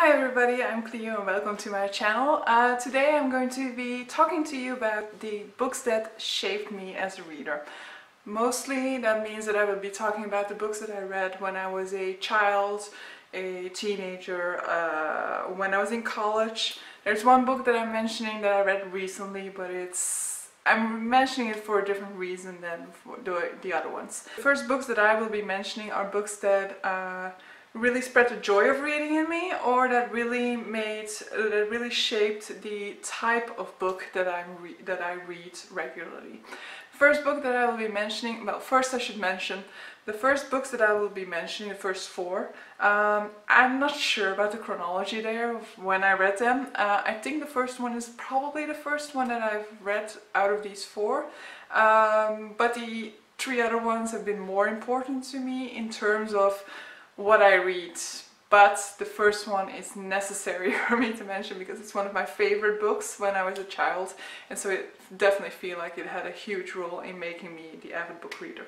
Hi everybody, I'm Cleo and welcome to my channel. Today I'm going to be talking to you about the books that shaped me as a reader. Mostly that means that I will be talking about the books that I read when I was a child, a teenager, when I was in college. There's one book that I'm mentioning that I read recently, but I'm mentioning it for a different reason than for the other ones. The first books that I will be mentioning are books that really spread the joy of reading in me, or that really shaped the type of book that I read regularly. The first book that I will be mentioning, well, first I should mention the first books that I will be mentioning, the first four. I'm not sure about the chronology there of when I read them. I think the first one is probably the first one that I've read out of these four, but the three other ones have been more important to me in terms of what I read, but the first one is necessary for me to mention because it's one of my favorite books when I was a child, and so I definitely feel like it had a huge role in making me the avid book reader.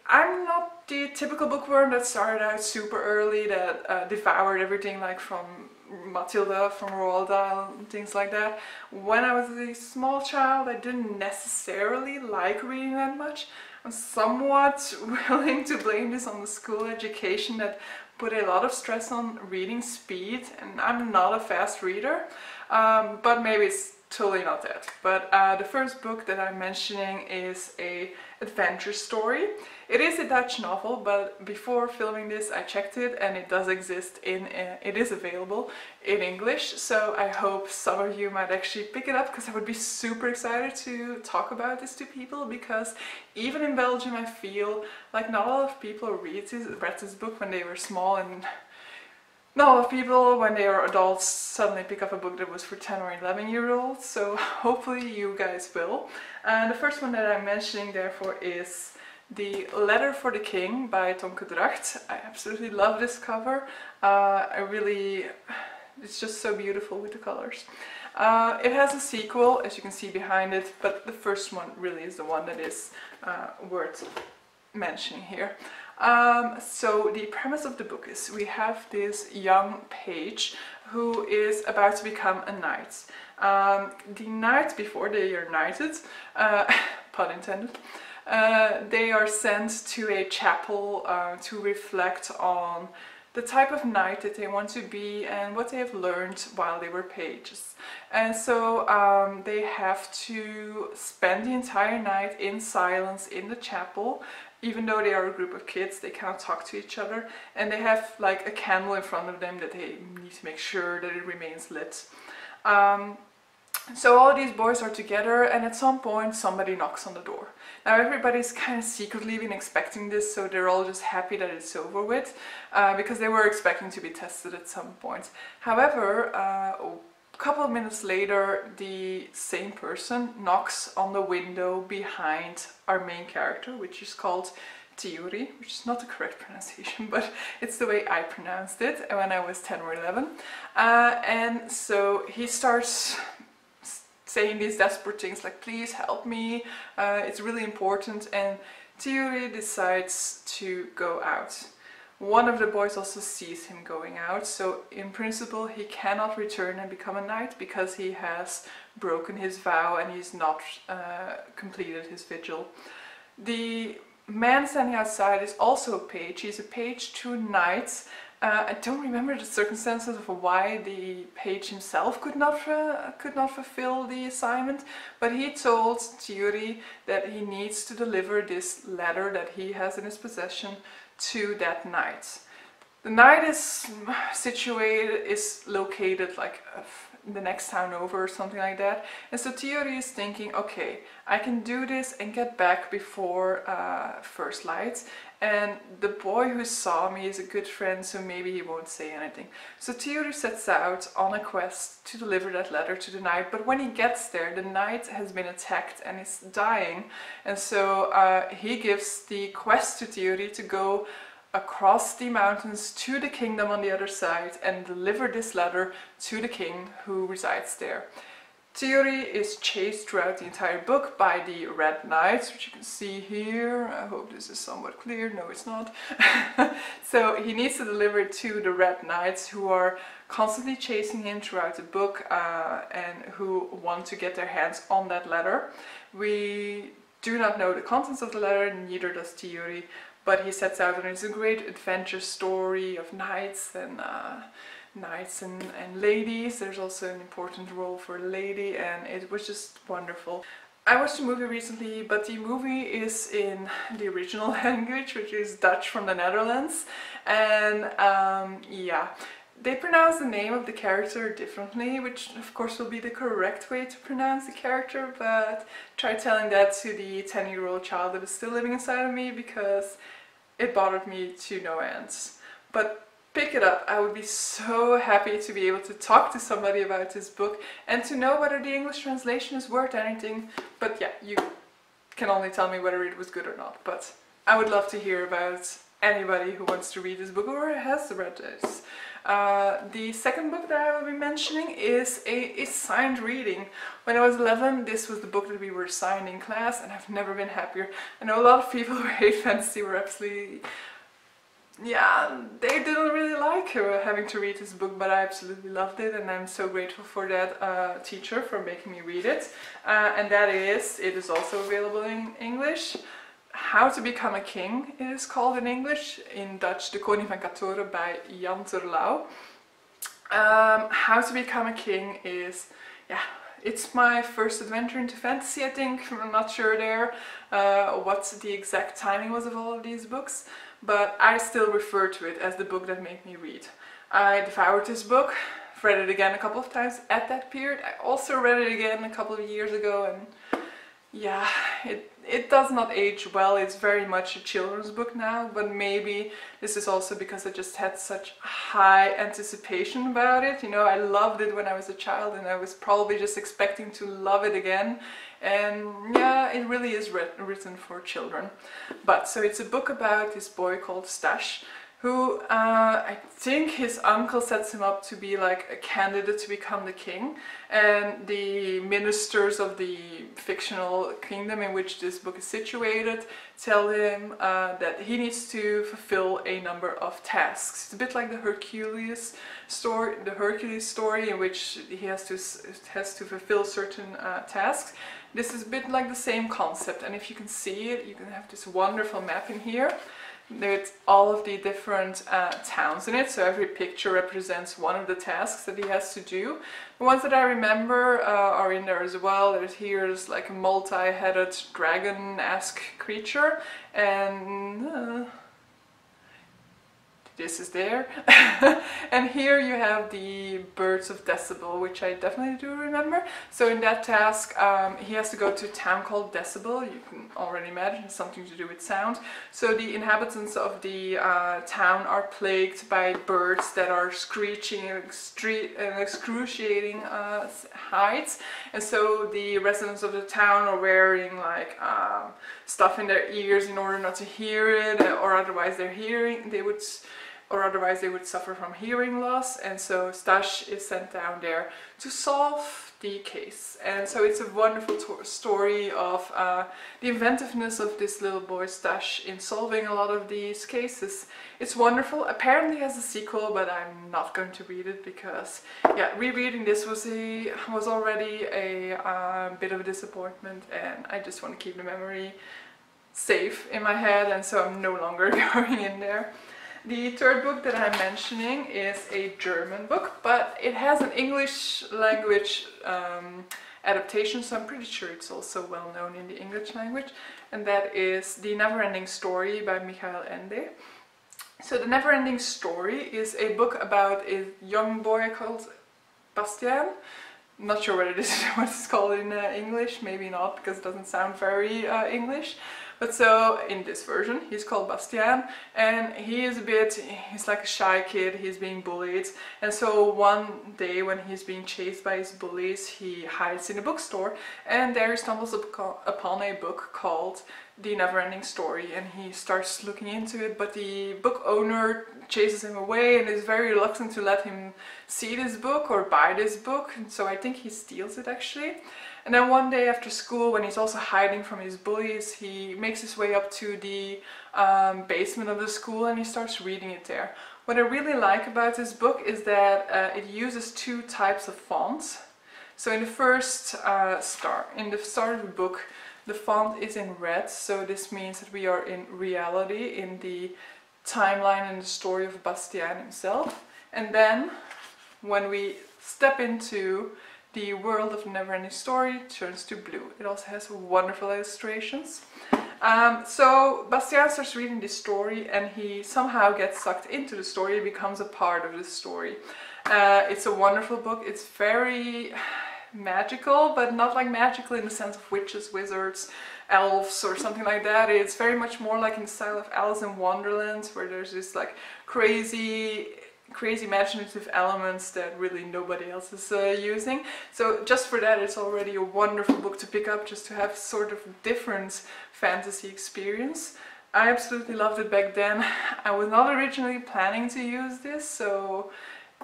I'm not the typical bookworm that started out super early, that devoured everything like from Matilda, from Roald Dahl and things like that. When I was a small child, I didn't necessarily like reading that much. I'm somewhat willing to blame this on the school education that put a lot of stress on reading speed, and I'm not a fast reader, but maybe it's totally not that. But the first book that I'm mentioning is a adventure story. It is a Dutch novel, but before filming this I checked it and it does exist it is available in English, so I hope some of you might actually pick it up, because I would be super excited to talk about this to people, because even in Belgium I feel like not a lot of people read this book when they were small, and not a lot of people when they are adults suddenly pick up a book that was for 10 or 11-year-olds, so hopefully you guys will. And the first one that I'm mentioning therefore is The Letter for the King by Tonke Dragt. I absolutely love this cover. It's just so beautiful with the colors. It has a sequel, as you can see behind it, but the first one really is the one that is worth mentioning here. So the premise of the book is we have this young page who is about to become a knight. The night before they are knighted, pun intended, they are sent to a chapel to reflect on the type of knight that they want to be and what they have learned while they were pages. And so they have to spend the entire night in silence in the chapel. Even though they are a group of kids, they cannot talk to each other, and they have like a candle in front of them that they need to make sure that it remains lit. So all these boys are together, and at some point somebody knocks on the door. Now everybody's kind of secretly been expecting this, so they're all just happy that it's over with, because they were expecting to be tested at some point. However, a couple of minutes later, the same person knocks on the window behind our main character, which is called Theory, which is not the correct pronunciation, but it's the way I pronounced it when I was 10 or 11. And so he starts saying these desperate things like, please help me, it's really important, and Theory decides to go out. One of the boys also sees him going out, so in principle he cannot return and become a knight because he has broken his vow and he's not completed his vigil. The man standing outside is also a page. He's a page to knights. I don't remember the circumstances of why the page himself could not fulfill the assignment, but he told Theory that he needs to deliver this letter that he has in his possession to that knight. The knight is located like the next town over or something like that, and so Theory is thinking, okay, I can do this and get back before first light, and the boy who saw me is a good friend, so maybe he won't say anything. So Theory sets out on a quest to deliver that letter to the knight, but when he gets there, the knight has been attacked and is dying, and so he gives the quest to Theory to go across the mountains to the kingdom on the other side and deliver this letter to the king who resides there. Theory is chased throughout the entire book by the Red Knights, which you can see here. I hope this is somewhat clear. No, it's not. So he needs to deliver it to the Red Knights, who are constantly chasing him throughout the book and who want to get their hands on that letter. We do not know the contents of the letter, neither does Theory, but he sets out, and it's a great adventure story of knights and ladies. There's also an important role for a lady, and it was just wonderful. I watched the movie recently, but the movie is in the original language, which is Dutch from the Netherlands, and yeah, they pronounce the name of the character differently, which of course will be the correct way to pronounce the character, but try telling that to the 10-year-old child that is still living inside of me, because it bothered me to no ends. But pick it up. I would be so happy to be able to talk to somebody about this book and to know whether the English translation is worth anything. But yeah, you can only tell me whether it was good or not. But I would love to hear about anybody who wants to read this book or has read this. The second book that I will be mentioning is a signed reading. When I was 11, this was the book that we were signed in class, and I've never been happier. I know a lot of people who hate fantasy were absolutely... yeah, they didn't really like having to read this book, but I absolutely loved it, and I'm so grateful for that teacher for making me read it. And that is, it is also available in English. How to Become a King, it is called in English. In Dutch, De Koning van Katoren by Jan Terlouw. How to Become a King is, yeah, it's my first adventure into fantasy, I think. I'm not sure there what the exact timing was of all of these books, but I still refer to it as the book that made me read. I devoured this book, read it again a couple of times at that period. I also read it again a couple of years ago, and yeah, it does not age well. It's very much a children's book now, but maybe this is also because I just had such high anticipation about it. You know, I loved it when I was a child, and I was probably just expecting to love it again. And yeah, it really is written for children. But so it's a book about this boy called Stash, who I think his uncle sets him up to be like a candidate to become the king, and the ministers of the fictional kingdom in which this book is situated tell him that he needs to fulfill a number of tasks. It's a bit like the Hercules story, in which he has to fulfill certain tasks. This is a bit like the same concept, and if you can see it, you can have this wonderful map in here. There's all of the different towns in it, so every picture represents one of the tasks that he has to do. The ones that I remember are in there as well. Here's like a multi-headed dragon-esque creature, and this is there. And here you have the birds of Decibel, which I definitely do remember. So in that task, he has to go to a town called Decibel. You can already imagine it's something to do with sound. So the inhabitants of the town are plagued by birds that are screeching in excruciating heights. And so the residents of the town are wearing like stuff in their ears in order not to hear it, or otherwise they would suffer from hearing loss. And so Stash is sent down there to solve the case. And so it's a wonderful story of the inventiveness of this little boy Stash in solving a lot of these cases. It's wonderful. Apparently it has a sequel, but I'm not going to read it because, yeah, rereading this was already a bit of a disappointment, and I just want to keep the memory safe in my head, and so I'm no longer going in there. The third book that I'm mentioning is a German book, but it has an English language adaptation, so I'm pretty sure it's also well known in the English language, and that is The Neverending Story by Ende. So The Neverending Story is a book about a young boy called Bastian. I'm not sure whether this is what it's called in English, maybe not, because it doesn't sound very English. But so in this version he's called Bastien, and he's like a shy kid, he's being bullied, and so one day when he's being chased by his bullies he hides in a bookstore, and there he stumbles upon a book called The Neverending Story, and he starts looking into it, but the book owner chases him away and is very reluctant to let him see this book or buy this book, and so I think he steals it actually. And then one day after school, when he's also hiding from his bullies, he makes his way up to the basement of the school and he starts reading it there. What I really like about this book is that it uses two types of fonts. So in the start of the book, the font is in red, so this means that we are in reality, in the timeline and the story of Bastien himself. And then when we step into the world of the Neverending Story, it turns to blue. It also has wonderful illustrations. So Bastien starts reading this story and he somehow gets sucked into the story, he becomes a part of the story. It's a wonderful book, it's very magical, but not like magical in the sense of witches, wizards, elves or something like that. It's very much more like in the style of Alice in Wonderland, where there's this like crazy imaginative elements that really nobody else is using. So just for that it's already a wonderful book to pick up, just to have sort of different fantasy experience. I absolutely loved it back then. I was not originally planning to use this, so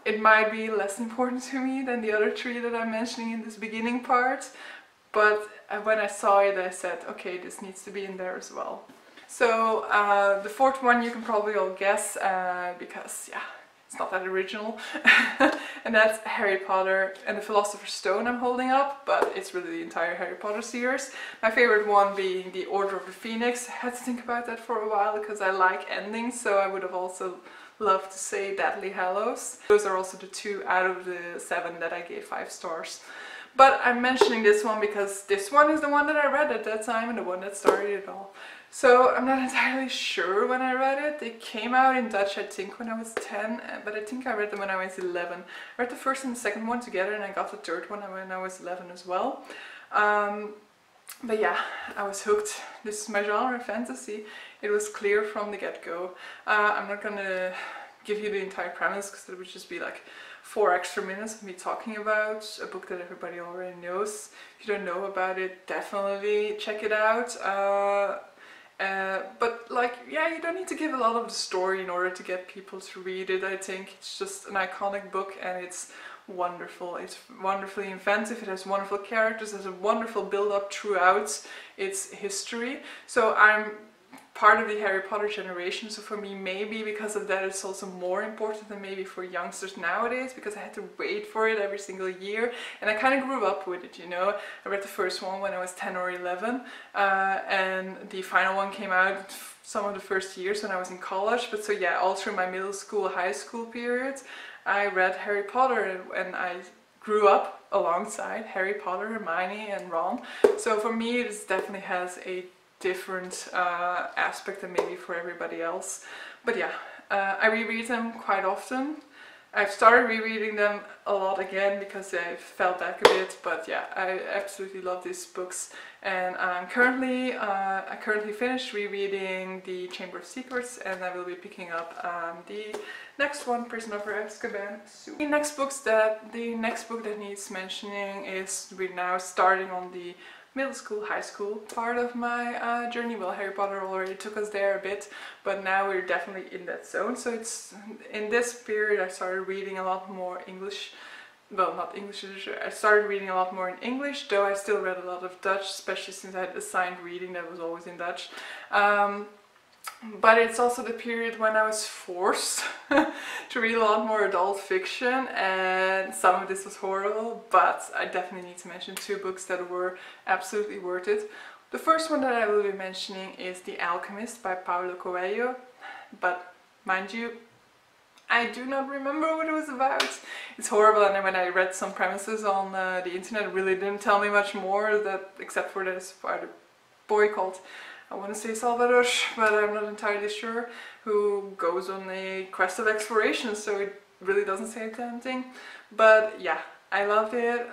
it might be less important to me than the other three that I'm mentioning in this beginning part, but when I saw it I said, okay, this needs to be in there as well. So the fourth one you can probably all guess, because yeah, it's not that original, and that's Harry Potter and the Philosopher's Stone I'm holding up, but it's really the entire Harry Potter series. My favorite one being the Order of the Phoenix. I had to think about that for a while because I like endings, so I would have also loved to say Deathly Hallows. Those are also the 2 out of the 7 that I gave 5 stars. But I'm mentioning this one because this one is the one that I read at that time and the one that started it all. So I'm not entirely sure when I read it. It came out in Dutch I think when I was 10, but I think I read them when I was 11. I read the first and the second one together and I got the third one when I was 11 as well. But yeah, I was hooked. This is my genre, fantasy. It was clear from the get-go. I'm not gonna give you the entire premise because it would just be like 4 extra minutes of me talking about a book that everybody already knows. If you don't know about it, definitely check it out. But like, yeah, you don't need to give a lot of the story in order to get people to read it. I think it's just an iconic book and it's wonderful. It's wonderfully inventive, it has wonderful characters, there's a wonderful build-up throughout its history. So I'm part of the Harry Potter generation, so for me maybe because of that it's also more important than maybe for youngsters nowadays, because I had to wait for it every single year and I kind of grew up with it, you know. I read the first one when I was 10 or 11 and the final one came out some of the first years when I was in college, but so yeah, all through my middle school, high school period I read Harry Potter and I grew up alongside Harry Potter, Hermione and Ron. So for me it definitely has a different aspect than maybe for everybody else. But yeah, I reread them quite often. I've started rereading them a lot again because I fell back a bit, but yeah, I absolutely love these books. And I currently finished rereading The Chamber of Secrets, and I will be picking up the next one, Prisoner of Azkaban, soon. The next book that needs mentioning is we're now starting on the middle school, high school part of my journey. Well, Harry Potter already took us there a bit, but now we're definitely in that zone. So it's in this period I started reading a lot more English. Well, not English literature. I started reading a lot more in English, though I still read a lot of Dutch, especially since I had assigned reading that was always in Dutch. But it's also the period when I was forced to read a lot more adult fiction, and some of this was horrible, but I definitely need to mention 2 books that were absolutely worth it. The first one that I will be mentioning is The Alchemist by Paulo Coelho, but mind you, I do not remember what it was about. It's horrible, and then when I read some premises on the internet, it really didn't tell me much more, except for this part of a boy called, I want to say Salvador, but I'm not entirely sure, who goes on a quest of exploration, so it really doesn't say anything. But yeah, I loved it.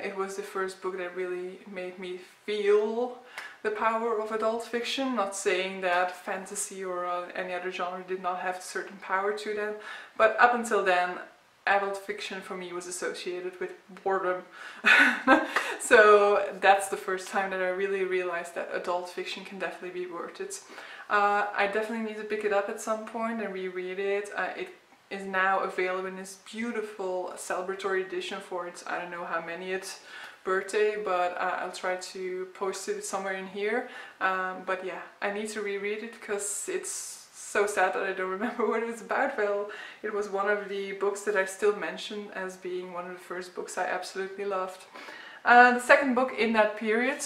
It was the first book that really made me feel the power of adult fiction, not saying that fantasy or any other genre did not have a certain power to them, but up until then adult fiction for me was associated with boredom. So that's the first time that I really realized that adult fiction can definitely be worth it. I definitely need to pick it up at some point and reread it. It is now available in this beautiful celebratory edition for its, I don't know how many it's birthday, but I'll try to post it somewhere in here. But yeah, I need to reread it because it's so sad that I don't remember what it was about. Well, it was one of the books that I still mention as being one of the first books I absolutely loved. The second book in that period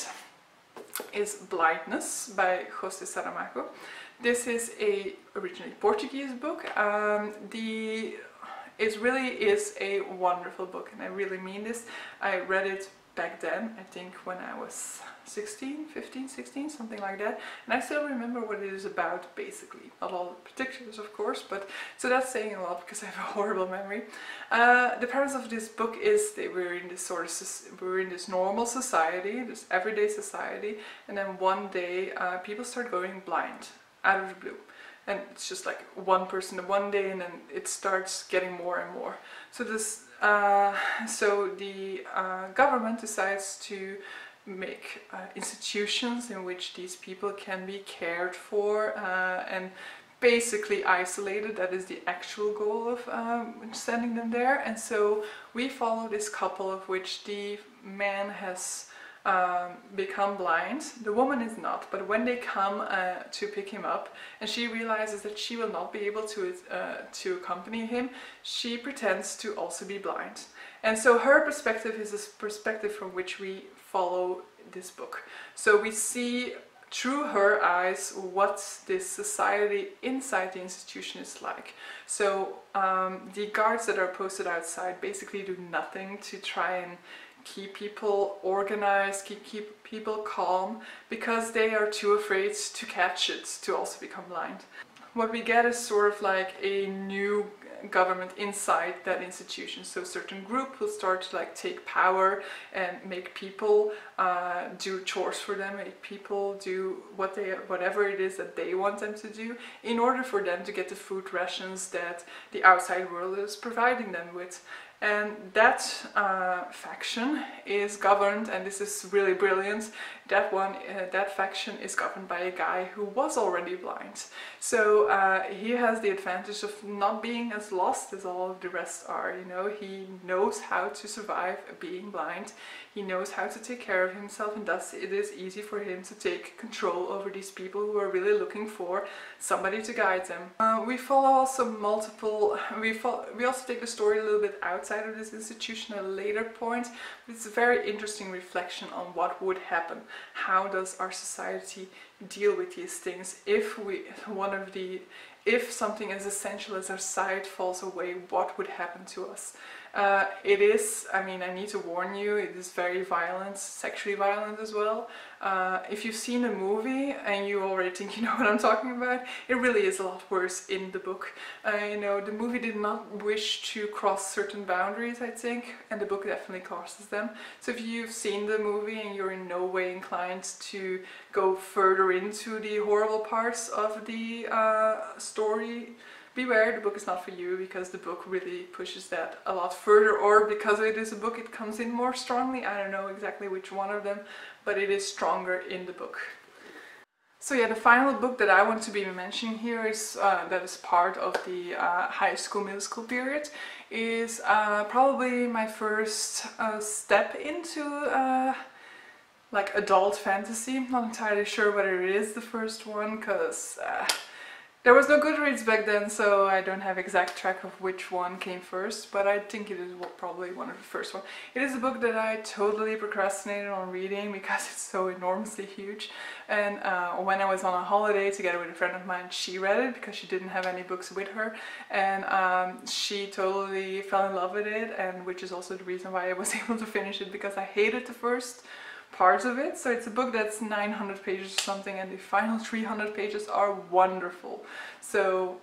is Blindness by José Saramago. This is a originally Portuguese book. It really is a wonderful book, and I really mean this. I read it back then, I think when I was 15, 16, something like that, and I still remember what it is about basically. Not all the particulars, of course, but so that's saying a lot because I have a horrible memory. The premise of this book is they were in this normal society, this everyday society, and then one day people start going blind out of the blue. And it's just like one person one day, and then it starts getting more and more. So this, the government decides to make institutions in which these people can be cared for and basically isolated. That is the actual goal of sending them there. And so we follow this couple of which the man has become blind. The woman is not, but when they come to pick him up and she realizes that she will not be able to accompany him, she pretends to also be blind. And so her perspective is a perspective from which we follow this book. So we see through her eyes what this society inside the institution is like. So the guards that are posted outside basically do nothing to try and keep people organized, keep people calm, because they are too afraid to catch it, to also become blind. What we get is sort of like a new government inside that institution. So a certain group will start to like take power and make people do chores for them, make people do whatever it is that they want them to do in order for them to get the food rations that the outside world is providing them with. And that faction is governed, and this is really brilliant, that faction is governed by a guy who was already blind. So he has the advantage of not being as lost as all of the rest are, you know. He knows how to survive being blind, he knows how to take care of himself, and thus it is easy for him to take control over these people who are really looking for somebody to guide them. We follow also we also take the story a little bit outside of this institution at a later point, but it's a very interesting reflection on what would happen. How does our society deal with these things if something as essential as our sight falls away? What would happen to us? It is, I mean, I need to warn you, it is very violent, sexually violent as well. If you've seen the movie and you already think you know what I'm talking about, it really is a lot worse in the book. You know, the movie did not wish to cross certain boundaries, I think, and the book definitely crosses them. So if you've seen the movie and you're in no way inclined to go further into the horrible parts of the story, beware, the book is not for you, because the book really pushes that a lot further, or because it is a book it comes in more strongly. I don't know exactly which one of them, but it is stronger in the book. So yeah, the final book that I want to be mentioning here is that is part of the high school, middle school period, is probably my first step into like adult fantasy. I'm not entirely sure whether it is the first one, because there was no Goodreads back then, so I don't have exact track of which one came first, but I think it is probably one of the first ones. It is a book that I totally procrastinated on reading because it's so enormously huge, and when I was on a holiday together with a friend of mine, she read it because she didn't have any books with her, and she totally fell in love with it, and which is also the reason why I was able to finish it, because I hated the first parts of it. So it's a book that's 900 pages or something, and the final 300 pages are wonderful. So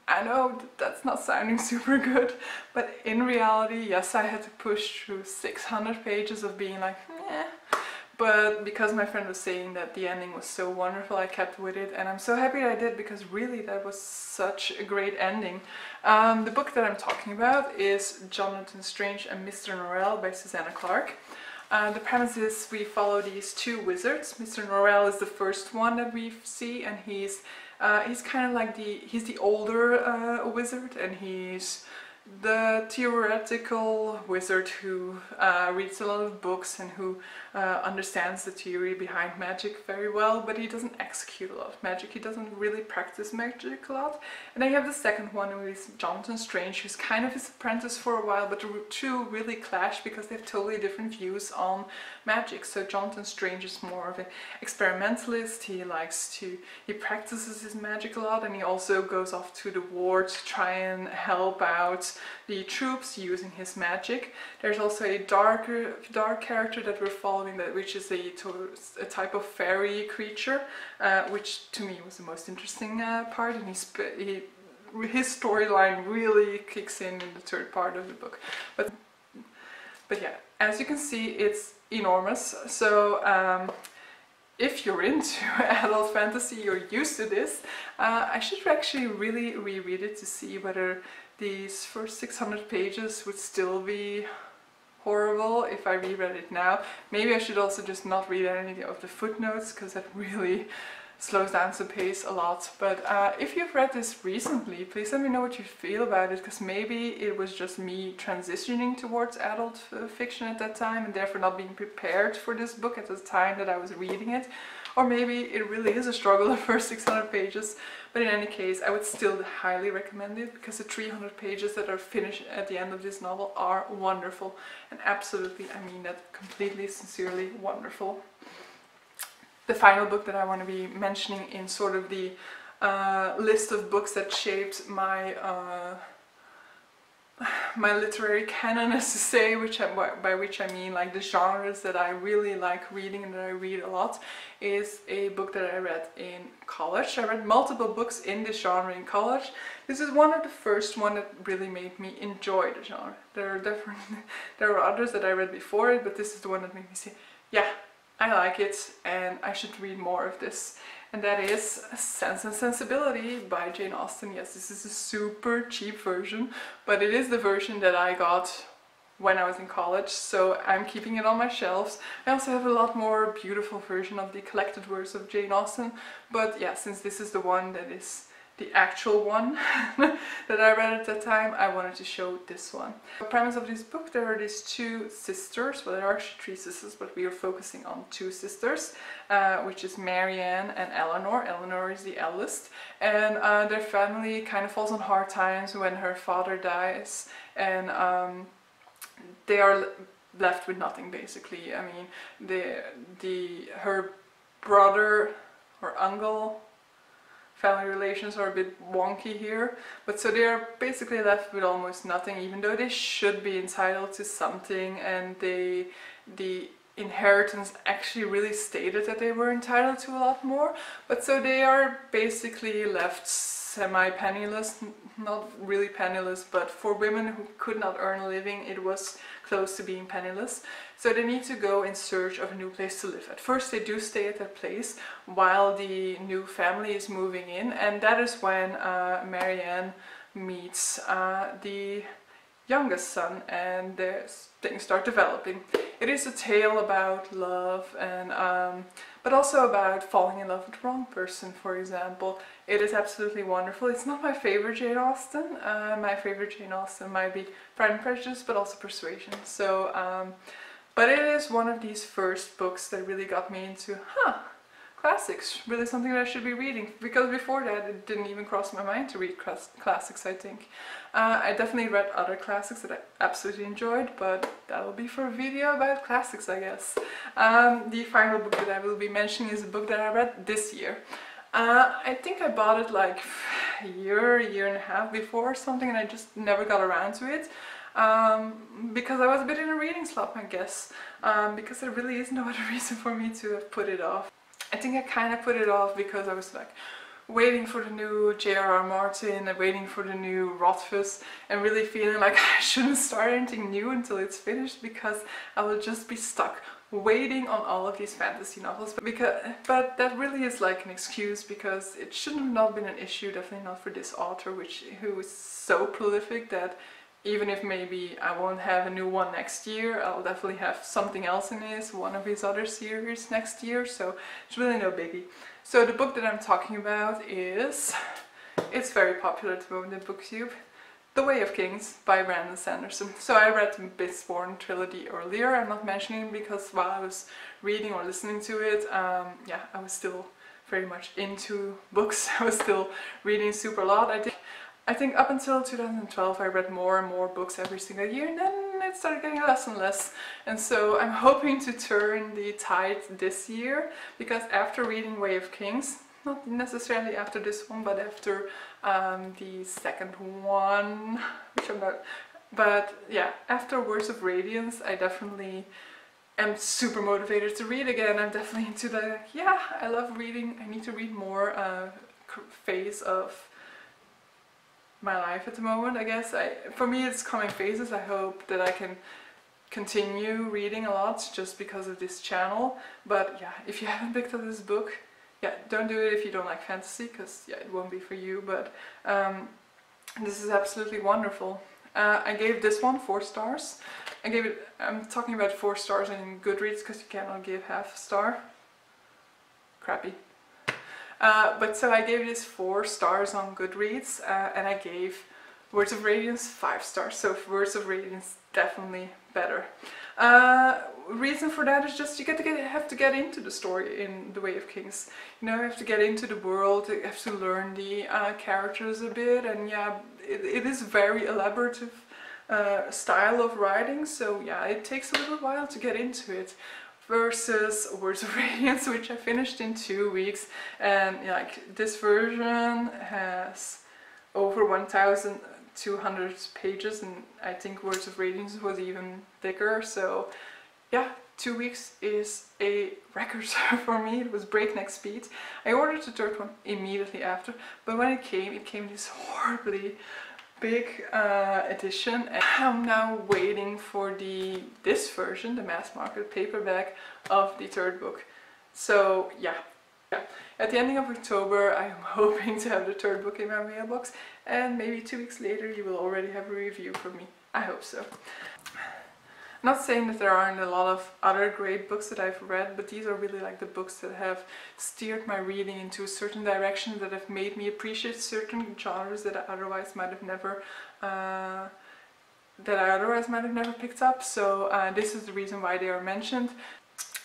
I know that's not sounding super good, but in reality, yes, I had to push through 600 pages of being like, eh. but because my friend was saying that the ending was so wonderful, I kept with it, and I'm so happy I did, because really that was such a great ending. The book that I'm talking about is Jonathan Strange and Mr. Norell by Susanna Clarke. The premise is we follow these two wizards. Mr. Norell is the first one that we see, and he's kind of like he's the older wizard, and he's the theoretical wizard who reads a lot of books and who understands the theory behind magic very well, but he doesn't execute a lot of magic. He doesn't really practice magic a lot. And then you have the second one, who is Jonathan Strange, who's kind of his apprentice for a while, but the two really clash because they have totally different views on magic. So Jonathan Strange is more of an experimentalist. He practices his magic a lot, and he also goes off to the war to try and help out the troops using his magic. There's also a dark character that we're following, which is a type of fairy creature, which to me was the most interesting part, and his storyline really kicks in the third part of the book. But yeah, as you can see, it's enormous. So if you're into adult fantasy, you're used to this, I should actually really reread it to see whether these first 600 pages would still be horrible if I reread it now. Maybe I should also just not read any of the footnotes, because that really slows down the pace a lot. But if you've read this recently, please let me know what you feel about it, because maybe it was just me transitioning towards adult fiction at that time and therefore not being prepared for this book at the time that I was reading it. Or maybe it really is a struggle the first 600 pages, but in any case I would still highly recommend it, because the 300 pages that are finished at the end of this novel are wonderful, and absolutely, I mean that completely sincerely, wonderful. The final book that I want to be mentioning in sort of the list of books that shaped my my literary canon, as to say, by which I mean like the genres that I really like reading and that I read a lot, is a book that I read in college. I read multiple books in this genre in college. This is one of the first one that really made me enjoy the genre. There were others that I read before it, but this is the one that made me say, yeah, I like it and I should read more of this. And that is Sense and Sensibility by Jane Austen. Yes, this is a super cheap version, but it is the version that I got when I was in college, so I'm keeping it on my shelves. I also have a lot more beautiful version of the collected works of Jane Austen, but yeah, since this is the one that is the actual one that I read at that time, I wanted to show this one. The premise of this book, there are these two sisters, well there are actually three sisters, but we are focusing on two sisters, which is Marianne and Eleanor. Eleanor is the eldest, and their family kind of falls on hard times when her father dies, and they are left with nothing basically. I mean, her brother or uncle, family relations are a bit wonky here, but so they are basically left with almost nothing, even though they should be entitled to something, and the inheritance actually really stated that they were entitled to a lot more, but so they are basically left semi-penniless, not really penniless, but for women who could not earn a living, it was close to being penniless. So they need to go in search of a new place to live. At first they do stay at that place while the new family is moving in, and that is when Marianne meets the youngest son, and things start developing. It is a tale about love, and but also about falling in love with the wrong person, for example. It is absolutely wonderful. It's not my favorite Jane Austen. My favorite Jane Austen might be Pride and Prejudice, but also Persuasion. So, but it is one of these first books that really got me into, classics, really something that I should be reading, because before that it didn't even cross my mind to read classics, I think. I definitely read other classics that I absolutely enjoyed, but that will be for a video about classics, I guess. The final book that I will be mentioning is a book that I read this year. I think I bought it like a year and a half before or something, and I just never got around to it. Because I was a bit in a reading slump, I guess, because there really is no other reason for me to have put it off. I think I kind of put it off because I was like waiting for the new J.R.R. Martin and waiting for the new Rothfuss, and really feeling like I shouldn't start anything new until it's finished, because I will just be stuck waiting on all of these fantasy novels, but that really is like an excuse, because it shouldn't have not been an issue, definitely not for this author, who is so prolific that even if maybe I won't have a new one next year, I'll definitely have something else in one of his other series next year, so it's really no biggie. So the book that I'm talking about is, it's very popular at the moment in BookTube, The Way of Kings by Sanderson. So I read the Mistborn trilogy earlier. I'm not mentioning it because while I was reading or listening to it, yeah, I was still very much into books. I was still reading super a lot. I think up until 2012 I read more and more books every single year, and then it started getting less and less. And so I'm hoping to turn the tide this year, because after reading Way of Kings, not necessarily after this one, but after the second one, which I'm not, but yeah, after Words of Radiance, I definitely am super motivated to read again. I'm definitely into the, like, yeah, I love reading, I need to read more phase of my life at the moment, I guess. For me it's coming phases. I hope that I can continue reading a lot just because of this channel. But yeah, if you haven't picked up this book, yeah, don't do it if you don't like fantasy, because yeah, it won't be for you, but this is absolutely wonderful. I gave this one 4 stars. I'm talking about 4 stars in Goodreads because you cannot give half a star. Crappy. But so I gave this 4 stars on Goodreads, and I gave Words of Radiance 5 stars, so Words of Radiance definitely better. Reason for that is just you have to get into the story in The Way of Kings. You know, you have to get into the world, you have to learn the characters a bit, and yeah, it is very elaborative style of writing, so yeah, it takes a little while to get into it. Versus Words of Radiance, which I finished in 2 weeks, and yeah, like this version has over 1,200 pages, and I think Words of Radiance was even thicker. So yeah, 2 weeks is a record for me. It was breakneck speed. I ordered the third one immediately after, but when it came this horribly big edition, and I'm now waiting for this version, the mass market paperback of the third book. So yeah, at the ending of October I am hoping to have the third book in my mailbox, and maybe 2 weeks later you will already have a review from me. I hope so. Not saying that there aren't a lot of other great books that I've read, but these are really like the books that have steered my reading into a certain direction, that have made me appreciate certain genres that I otherwise might have never picked up. So this is the reason why they are mentioned.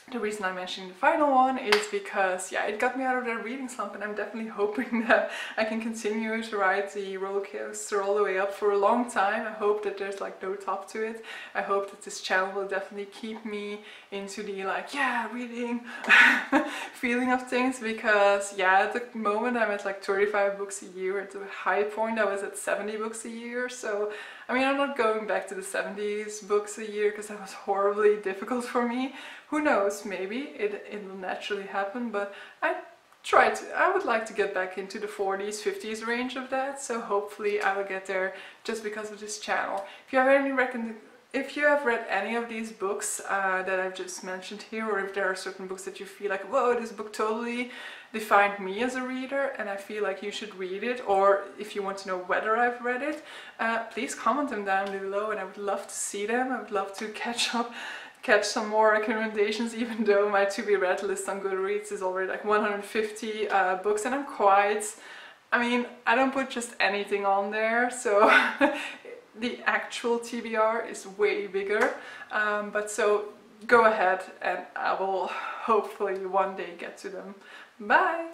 The reason I'm mentioning the final one is because, yeah, it got me out of that reading slump, and I'm definitely hoping that I can continue to ride the roller coaster all the way up for a long time. I hope that there's like no top to it. I hope that this channel will definitely keep me into the like, yeah, reading feeling of things, because yeah, at the moment I'm at like 35 books a year. At the high point I was at 70 books a year, so I mean, I'm not going back to the 70s books a year because that was horribly difficult for me. Who knows, maybe it will naturally happen, but I would like to get back into the 40s, 50s range of that, so hopefully I will get there just because of this channel. If you have read any of these books that I've just mentioned here, or if there are certain books that you feel like, whoa, this book totally defined me as a reader and I feel like you should read it, or if you want to know whether I've read it, please comment them down below, and I would love to see them. I would love to catch some more recommendations, even though my to-be-read list on Goodreads is already like 150 books, and I mean, I don't put just anything on there, so the actual TBR is way bigger, but so go ahead and I will hopefully one day get to them. Bye!